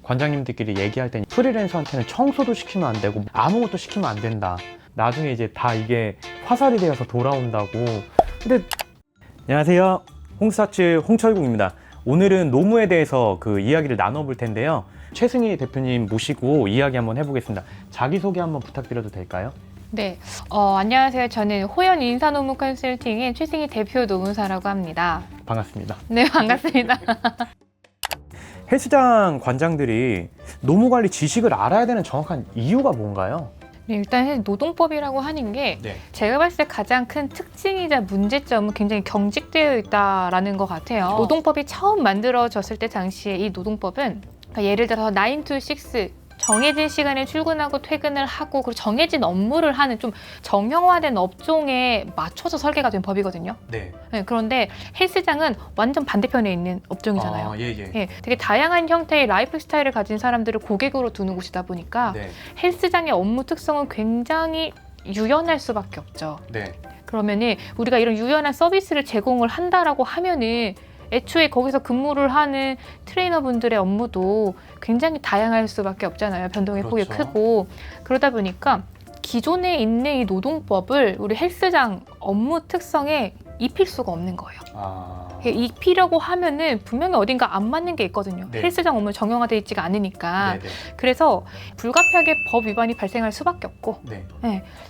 관장님들끼리 얘기할 때 프리랜서한테는 청소도 시키면 안 되고 아무것도 시키면 안 된다. 나중에 이제 다 이게 화살이 되어서 돌아온다고. 근데 안녕하세요. 홍스타츠 홍철국입니다. 오늘은 노무에 대해서 이야기를 나눠볼 텐데요. 최승희 대표님 모시고 이야기 한번 해보겠습니다. 자기소개 한번 부탁드려도 될까요? 네, 안녕하세요. 저는 호연 인사노무 컨설팅의 최승희 대표 노무사라고 합니다. 반갑습니다. 네, 반갑습니다. 헬스장 관장들이 노무관리 지식을 알아야 되는 정확한 이유가 뭔가요? 네, 일단 노동법이라고 하는 게 제가 봤을 때 가장 큰 특징이자 문제점은 굉장히 경직되어 있다라는 것 같아요. 노동법이 처음 만들어졌을 때 당시에 이 노동법은 그러니까 예를 들어서 9 to 6 정해진 시간에 출근하고 퇴근을 하고 그리고 정해진 업무를 하는 좀 정형화된 업종에 맞춰서 설계가 된 법이거든요. 네. 네, 그런데 헬스장은 완전 반대편에 있는 업종이잖아요. 예. 되게 다양한 형태의 라이프 스타일을 가진 사람들을 고객으로 두는 곳이다 보니까 네. 헬스장의 업무 특성은 굉장히 유연할 수밖에 없죠. 네. 그러면은 우리가 이런 유연한 서비스를 제공을 한다라고 하면은 애초에 거기서 근무를 하는 트레이너분들의 업무도 굉장히 다양할 수밖에 없잖아요. 변동의 폭이 크고. 그러다 보니까 기존에 있는 이 노동법을 우리 헬스장 업무 특성에 입힐 수가 없는 거예요. 입히려고 하면은 분명히 어딘가 안 맞는 게 있거든요. 네. 헬스장 업무 정형화되어 있지가 않으니까. 네네. 그래서 불가피하게 법 위반이 발생할 수밖에 없고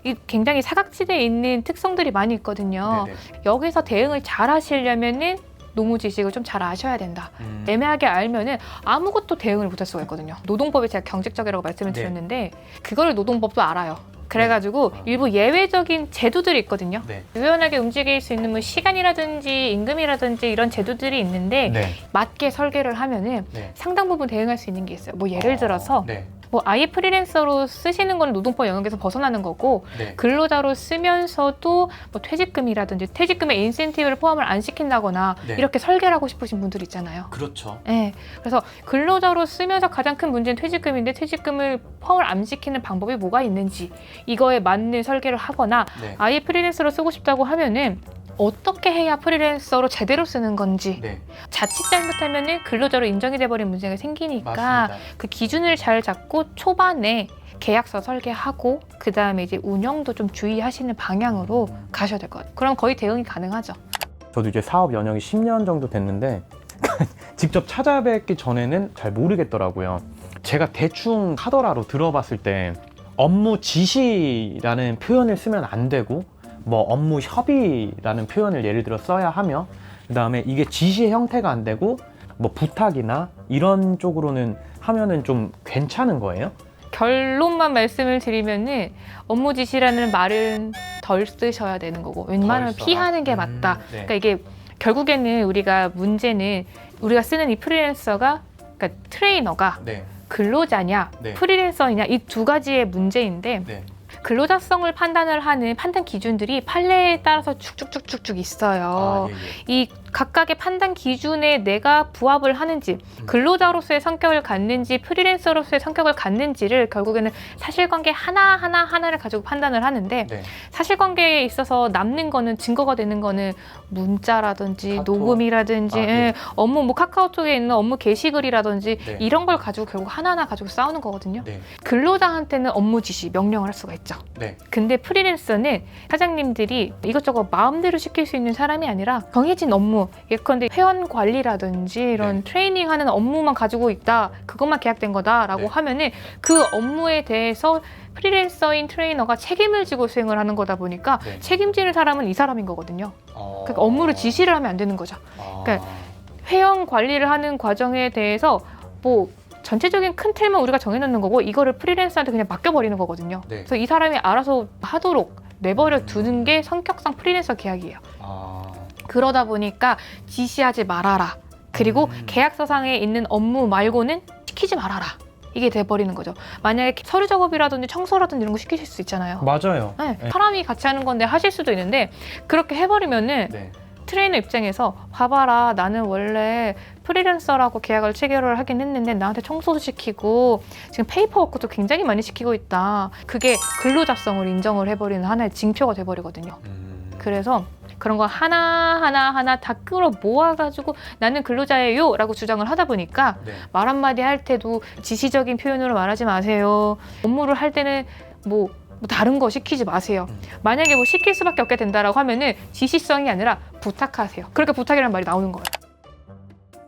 이 굉장히 사각지대에 있는 특성들이 많이 있거든요. 네네. 여기서 대응을 잘 하시려면은 노무 지식을 좀 잘 아셔야 된다. 애매하게 알면은 아무것도 대응을 못할 수가 있거든요. 노동법이 제가 경직적이라고 말씀을 드렸는데 그거를 노동법도 알아요. 그래가지고 일부 예외적인 제도들이 있거든요. 유연하게 움직일 수 있는 뭐 시간이라든지 임금이라든지 이런 제도들이 있는데 맞게 설계를 하면은 상당 부분 대응할 수 있는 게 있어요. 뭐 예를 들어서 뭐 아예 프리랜서로 쓰시는 건 노동법 영역에서 벗어나는 거고 근로자로 쓰면서도 뭐 퇴직금이라든지 퇴직금에 인센티브를 포함을 안 시킨다거나 이렇게 설계를 하고 싶으신 분들 있잖아요. 그렇죠. 네, 그래서 근로자로 쓰면서 가장 큰 문제는 퇴직금인데 퇴직금을 포함을 안 시키는 방법이 뭐가 있는지 이거에 맞는 설계를 하거나 아예 프리랜서로 쓰고 싶다고 하면은 어떻게 해야 프리랜서로 제대로 쓰는 건지 자칫 잘못하면 근로자로 인정이 돼버린 문제가 생기니까 맞습니다. 그 기준을 잘 잡고 초반에 계약서 설계하고 그 다음에 이제 운영도 좀 주의하시는 방향으로 가셔야 될 것 같아요. 그럼 거의 대응이 가능하죠. 저도 이제 사업 연영이 10년 정도 됐는데 직접 찾아뵙기 전에는 잘 모르겠더라고요. 제가 대충 하더라로 들어봤을 때 업무 지시라는 표현을 쓰면 안 되고 뭐 업무 협의라는 표현을 예를 들어 써야 하며 그 다음에 이게 지시의 형태가 안 되고 뭐 부탁이나 이런 쪽으로는 하면은 좀 괜찮은 거예요? 결론만 말씀을 드리면은 업무 지시라는 말은 덜 쓰셔야 되는 거고 웬만하면 피하는 게 맞다. 그러니까 이게 결국에는 우리가 문제는 우리가 쓰는 이 프리랜서가 그러니까 트레이너가 근로자냐 프리랜서냐 이 두 가지의 문제인데 근로자성을 판단을 하는 판단 기준들이 판례에 따라서 쭉쭉쭉쭉 있어요. 이 각각의 판단 기준에 내가 부합을 하는지 근로자로서의 성격을 갖는지 프리랜서로서의 성격을 갖는지를 결국에는 사실관계 하나를 가지고 판단을 하는데 사실관계에 있어서 남는 거는 증거가 되는 거는 문자라든지 녹음이라든지 업무 뭐 카카오톡에 있는 업무 게시글이라든지 이런 걸 가지고 결국 하나하나 가지고 싸우는 거거든요. 근로자한테는 업무 지시 명령을 할 수가 있죠. 근데 프리랜서는 사장님들이 이것저것 마음대로 시킬 수 있는 사람이 아니라 정해진 업무 예컨대 회원 관리라든지 이런 트레이닝하는 업무만 가지고 있다. 그것만 계약된 거다라고 하면은 그 업무에 대해서 프리랜서인 트레이너가 책임을 지고 수행을 하는 거다 보니까 책임지는 사람은 이 사람인 거거든요. 그러니까 업무를 지시를 하면 안 되는 거죠. 그러니까 회원 관리를 하는 과정에 대해서 뭐 전체적인 큰 틀만 우리가 정해놓는 거고 이거를 프리랜서한테 그냥 맡겨버리는 거거든요. 그래서 이 사람이 알아서 하도록 내버려 두는 게 성격상 프리랜서 계약이에요. 그러다 보니까 지시하지 말아라. 그리고 계약서상에 있는 업무 말고는 시키지 말아라. 이게 돼버리는 거죠. 만약에 서류 작업이라든지 청소라든지 이런 거 시키실 수 있잖아요. 맞아요. 사람이 같이 하는 건데 하실 수도 있는데 그렇게 해버리면은 트레이너 입장에서 봐봐라 나는 원래 프리랜서라고 계약을 체결을 하긴 했는데 나한테 청소도 시키고 지금 페이퍼워크도 굉장히 많이 시키고 있다. 그게 근로자성을 인정을 해버리는 하나의 징표가 돼버리거든요. 그래서 그런 거 하나 다 끌어 모아가지고 나는 근로자예요 라고 주장을 하다 보니까 네. 말 한마디 할 때도 지시적인 표현으로 말하지 마세요. 업무를 할 때는 뭐 다른 거 시키지 마세요. 만약에 뭐 시킬 수밖에 없게 된다라고 하면은 지시성이 아니라 부탁하세요. 그렇게 부탁이라는 말이 나오는 거예요.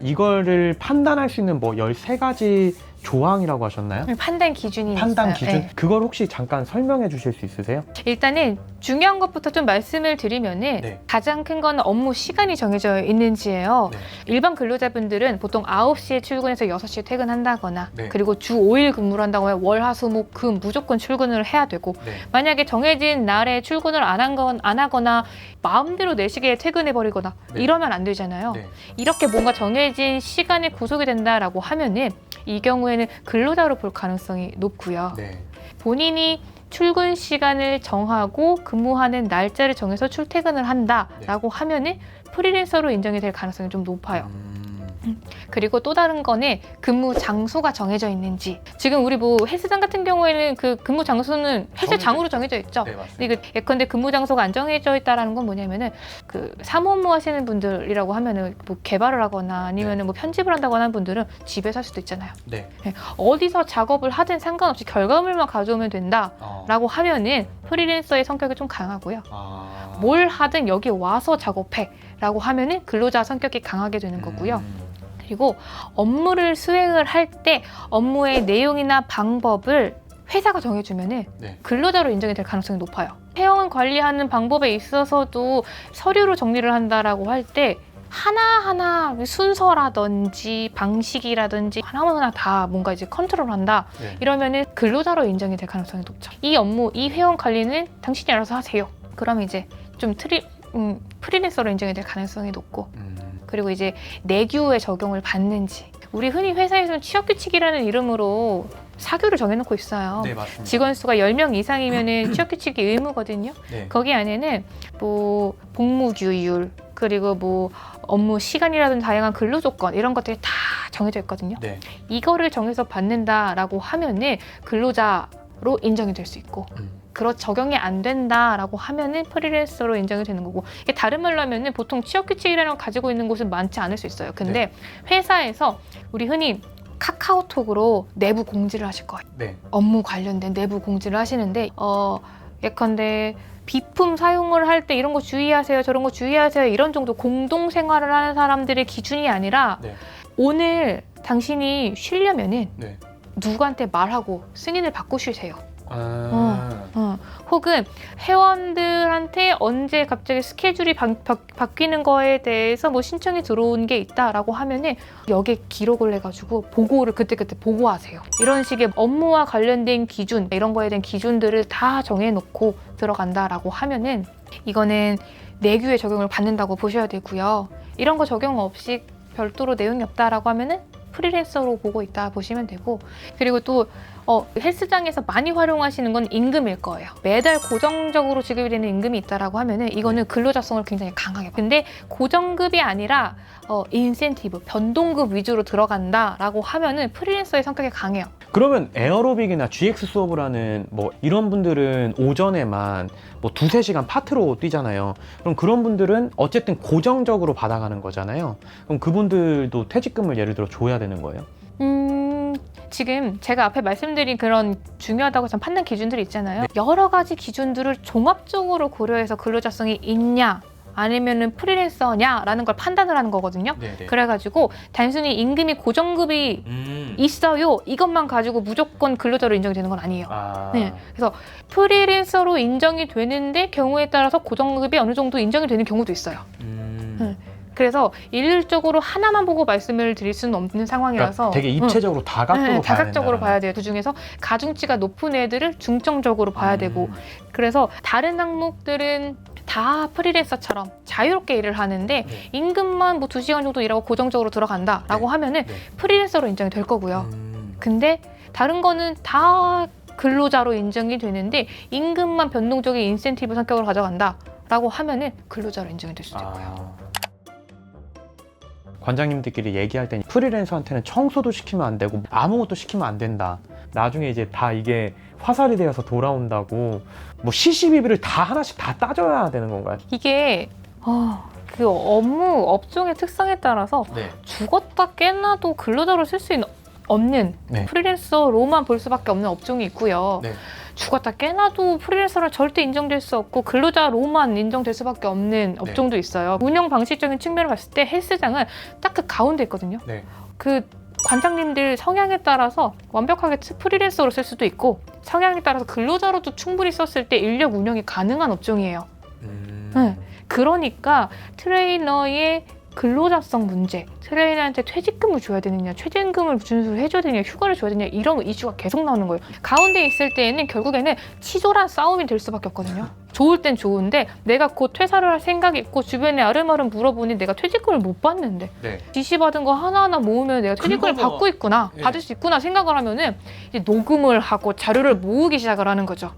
이거를 판단할 수 있는 뭐 13가지 조항이라고 하셨나요? 판단 기준이 판단 있어요. 기준? 네. 그걸 혹시 잠깐 설명해 주실 수 있으세요? 일단은 중요한 것부터 좀 말씀을 드리면은 네. 가장 큰 건 업무 시간이 정해져 있는지예요. 네. 일반 근로자분들은 보통 9시에 출근해서 6시에 퇴근한다거나 네. 그리고 주 5일 근무를 한다고 하면 월, 화, 수, 목, 금 무조건 출근을 해야 되고 네. 만약에 정해진 날에 출근을 안 하거나 마음대로 내 시기에 퇴근해버리거나 네. 이러면 안 되잖아요. 네. 이렇게 뭔가 정해진 시간에 구속이 된다라고 하면은 이 경우에는 근로자로 볼 가능성이 높고요. 네. 본인이 출근 시간을 정하고 근무하는 날짜를 정해서 출퇴근을 한다라고 하면은 프리랜서로 인정이 될 가능성이 좀 높아요. 그리고 또 다른 거는 근무 장소가 정해져 있는지. 지금 우리 뭐 헬스장 같은 경우에는 그 근무 장소는 헬스장으로 정해져 있죠. 네, 맞습니다. 근데 예컨대 근무 장소가 안 정해져 있다라는 건 뭐냐면은 그 사무업무 하시는 분들이라고 하면은 뭐 개발을 하거나 아니면은 뭐 편집을 한다거나 하는 분들은 집에서 할 수도 있잖아요. 네. 어디서 작업을 하든 상관없이 결과물만 가져오면 된다라고 하면은 프리랜서의 성격이 좀 강하고요. 뭘 하든 여기 와서 작업해라고 하면은 근로자 성격이 강하게 되는 거고요. 그리고 업무를 수행을 할 때 업무의 내용이나 방법을 회사가 정해주면은 네. 근로자로 인정이 될 가능성이 높아요. 회원 관리하는 방법에 있어서도 서류로 정리를 한다라고 할 때 하나하나 순서라든지 방식이라든지 하나하나 다 뭔가 이제 컨트롤한다. 네. 이러면은 근로자로 인정이 될 가능성이 높죠. 이 업무, 이 회원 관리는 당신이 알아서 하세요. 그럼 이제 좀 프리랜서로 인정이 될 가능성이 높고 그리고 이제 내규의 적용을 받는지. 우리 흔히 회사에서는 취업규칙이라는 이름으로 사규를 정해놓고 있어요. 네, 맞습니다. 직원 수가 10명 이상이면은 취업규칙이 의무거든요. 네. 거기 안에는 뭐 복무규율 그리고 뭐 업무 시간이라든지 다양한 근로조건 이런 것들이 다 정해져 있거든요. 네. 이거를 정해서 받는다라고 하면은 근로자로 인정이 될 수 있고 그런 적용이 안 된다라고 하면은 프리랜서로 인정이 되는 거고 이게 다른 말로 하면은 보통 취업규칙이라는 걸 가지고 있는 곳은 많지 않을 수 있어요. 근데 회사에서 우리 흔히 카카오톡으로 내부 공지를 하실 거예요. 네. 업무 관련된 내부 공지를 하시는데 예컨대 비품 사용을 할 때 이런 거 주의하세요, 저런 거 주의하세요 이런 정도 공동 생활을 하는 사람들의 기준이 아니라 네. 오늘 당신이 쉬려면은 네. 누구한테 말하고 승인을 받고 쉬세요. 아. 혹은 회원들한테 언제 갑자기 스케줄이 바뀌는 거에 대해서 뭐 신청이 들어온 게 있다라고 하면은 여기에 기록을 해가지고 보고를 그때그때 보고하세요. 이런 식의 업무와 관련된 기준 이런 거에 대한 기준들을 다 정해놓고 들어간다라고 하면은 이거는 내규의 적용을 받는다고 보셔야 되고요. 이런 거 적용 없이 별도로 내용이 없다라고 하면은 프리랜서로 보고 있다 보시면 되고 그리고 또 헬스장에서 많이 활용하시는 건 임금일 거예요. 매달 고정적으로 지급이 되는 임금이 있다라고 하면은 이거는 근로자성을 굉장히 강하게. 근데 고정급이 아니라 인센티브, 변동급 위주로 들어간다라고 하면은 프리랜서의 성격이 강해요. 그러면 에어로빅이나 GX 수업을 하는 뭐 이런 분들은 오전에만 뭐 2-3시간 파트로 뛰잖아요. 그럼 그런 분들은 어쨌든 고정적으로 받아가는 거잖아요. 그럼 그분들도 퇴직금을 예를 들어 줘야 되는 거예요? 지금 제가 앞에 말씀드린 그런 중요하다고 해서 판단 기준들이 있잖아요. 여러 가지 기준들을 종합적으로 고려해서 근로자성이 있냐 아니면은 프리랜서냐라는 걸 판단을 하는 거거든요. 네네. 그래가지고 단순히 임금이 고정급이 있어요 이것만 가지고 무조건 근로자로 인정이 되는 건 아니에요. 네, 그래서 프리랜서로 인정이 되는데 경우에 따라서 고정급이 어느 정도 인정이 되는 경우도 있어요. 그래서 일률적으로 하나만 보고 말씀을 드릴 수는 없는 상황이라서 그러니까 되게 입체적으로 다각도로 다각적으로 봐야 돼요. 그 중에서 가중치가 높은 애들을 중점적으로 봐야 되고 그래서 다른 항목들은 다 프리랜서처럼 자유롭게 일을 하는데 임금만 뭐 2시간 정도 일하고 고정적으로 들어간다라고 하면은 프리랜서로 인정이 될 거고요. 근데 다른 거는 다 근로자로 인정이 되는데 임금만 변동적인 인센티브 성격으로 가져간다라고 하면은 근로자로 인정이 될 수도 있고요. 관장님들끼리 얘기할 때 프리랜서한테는 청소도 시키면 안 되고 아무것도 시키면 안 된다. 나중에 이제 다 이게 화살이 되어서 돌아온다고 뭐 시시비비를 다 하나씩 다 따져야 되는 건가요? 이게 그 업무 업종의 특성에 따라서 네. 죽었다 깨나도 근로자로 쓸 수 없는 네. 프리랜서로만 볼 수밖에 없는 업종이 있고요. 네. 죽었다 깨나도 프리랜서로 절대 인정될 수 없고 근로자로만 인정될 수밖에 없는 업종도 있어요. 운영 방식적인 측면을 봤을 때 헬스장은 딱 그 가운데 있거든요. 네. 그 관장님들 성향에 따라서 완벽하게 프리랜서로 쓸 수도 있고 성향에 따라서 근로자로도 충분히 썼을 때 인력 운영이 가능한 업종이에요. 네. 그러니까 트레이너의 근로자성 문제, 트레이너한테 퇴직금을 줘야 되느냐, 최저임금을 준수를 해줘야 되느냐, 휴가를 줘야 되느냐 이런 이슈가 계속 나오는 거예요. 가운데 있을 때에는 결국에는 치졸한 싸움이 될 수밖에 없거든요. 좋을 땐 좋은데 내가 곧 퇴사를 할 생각이 있고 주변에 아름아름 물어보니 내가 퇴직금을 못 받는데 네. 지시받은 거 하나하나 모으면 내가 퇴직금을 그거가- 받고 있구나, 네. 받을 수 있구나 생각을 하면은 이제 녹음을 하고 자료를 모으기 시작을 하는 거죠.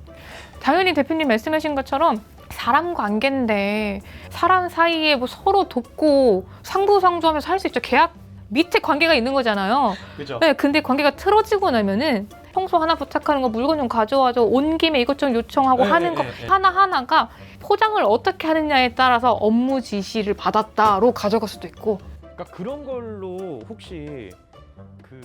당연히 대표님 말씀하신 것처럼 사람 관계인데 사람 사이에 뭐 서로 돕고 상부상조하면서 할 수 있죠. 계약 밑에 관계가 있는 거잖아요. 그죠? 네, 근데 관계가 틀어지고 나면은 평소 하나 부탁하는 거 물건 좀 가져와줘, 온 김에 이것저것 요청하고 네, 하는 네, 거 네. 하나하나가 포장을 어떻게 하느냐에 따라서 업무 지시를 받았다로 가져갈 수도 있고. 그러니까 그런 걸로 혹시 그